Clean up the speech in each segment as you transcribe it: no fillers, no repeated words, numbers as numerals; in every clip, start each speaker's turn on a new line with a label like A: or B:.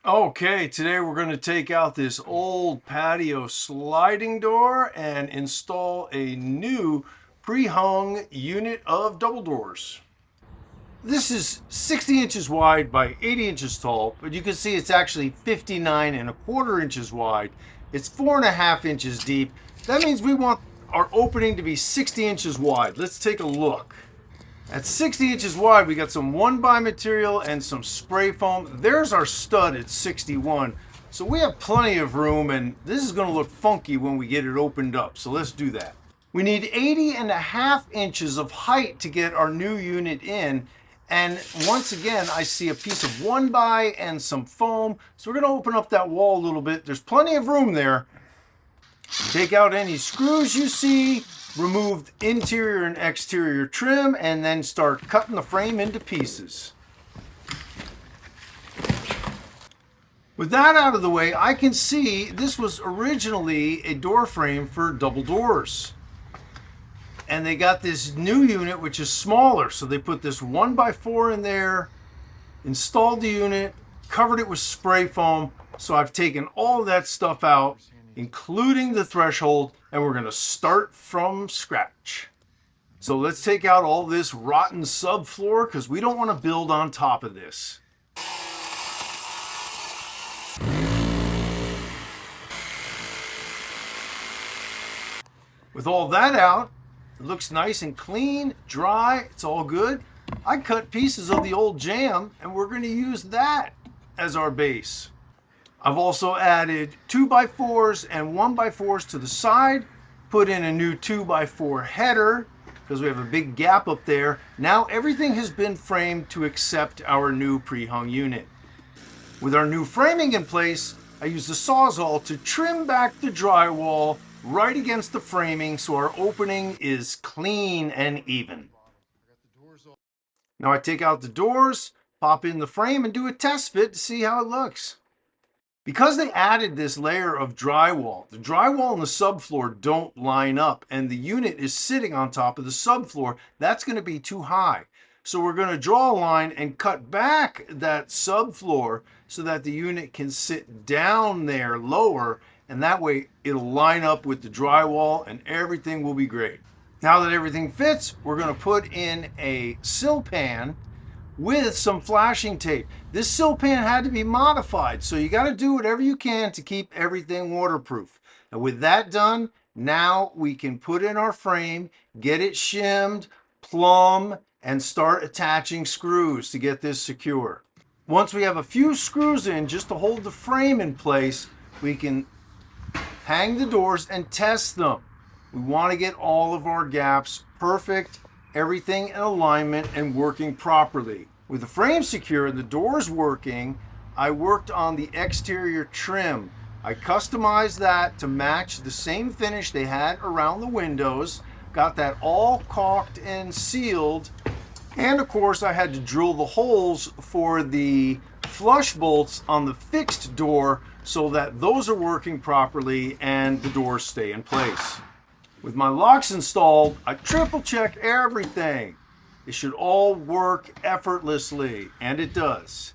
A: Okay, today we're going to take out this old patio sliding door and install a new pre-hung unit of double doors. This is 60 inches wide by 80 inches tall, but you can see it's actually 59 1/4 inches wide. It's 4.5 inches deep. That means we want our opening to be 60 inches wide. Let's take a look. At 60 inches wide, we got some 1x material and some spray foam. There's our stud at 61. So we have plenty of room, and this is going to look funky when we get it opened up. So let's do that. We need 80.5 inches of height to get our new unit in. And once again, I see a piece of 1x and some foam. So we're going to open up that wall a little bit. There's plenty of room there. Take out any screws you see, remove interior and exterior trim, and then start cutting the frame into pieces. With that out of the way, I can see this was originally a door frame for double doors. And they got this new unit, which is smaller. So they put this 1x4 in there, installed the unit, covered it with spray foam. So I've taken all of that stuff out, including the threshold, and we're going to start from scratch. So let's take out all this rotten subfloor because we don't want to build on top of this. With all that out, it looks nice and clean, dry, it's all good. I cut pieces of the old jamb and we're going to use that as our base. I've also added 2x4s and 1x4s to the side, put in a new 2x4 header because we have a big gap up there. Now everything has been framed to accept our new pre-hung unit. With our new framing in place, I used the Sawzall to trim back the drywall right against the framing so our opening is clean and even. Now I take out the doors, pop in the frame, and do a test fit to see how it looks. Because they added this layer of drywall, the drywall and the subfloor don't line up, and the unit is sitting on top of the subfloor. That's going to be too high. So we're going to draw a line and cut back that subfloor so that the unit can sit down there lower, and that way it'll line up with the drywall and everything will be great. Now that everything fits, we're going to put in a sill pan with some flashing tape. This sill pan had to be modified, so you got to do whatever you can to keep everything waterproof. And with that done, now we can put in our frame, get it shimmed, plumb, and start attaching screws to get this secure. Once we have a few screws in just to hold the frame in place, we can hang the doors and test them. We want to get all of our gaps perfect, everything in alignment and working properly. With the frame secure and the doors working, I worked on the exterior trim. I customized that to match the same finish they had around the windows, got that all caulked and sealed, and of course I had to drill the holes for the flush bolts on the fixed door so that those are working properly and the doors stay in place. With my locks installed, I triple check everything. It should all work effortlessly, and it does.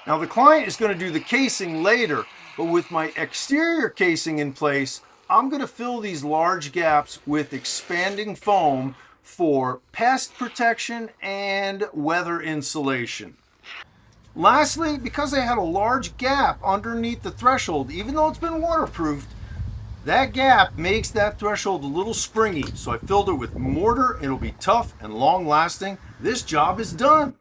A: Now the client is going to do the casing later, but with my exterior casing in place, I'm going to fill these large gaps with expanding foam for pest protection and weather insulation. Lastly, because I had a large gap underneath the threshold, even though it's been waterproofed, that gap makes that threshold a little springy, so I filled it with mortar. It'll be tough and long lasting. This job is done.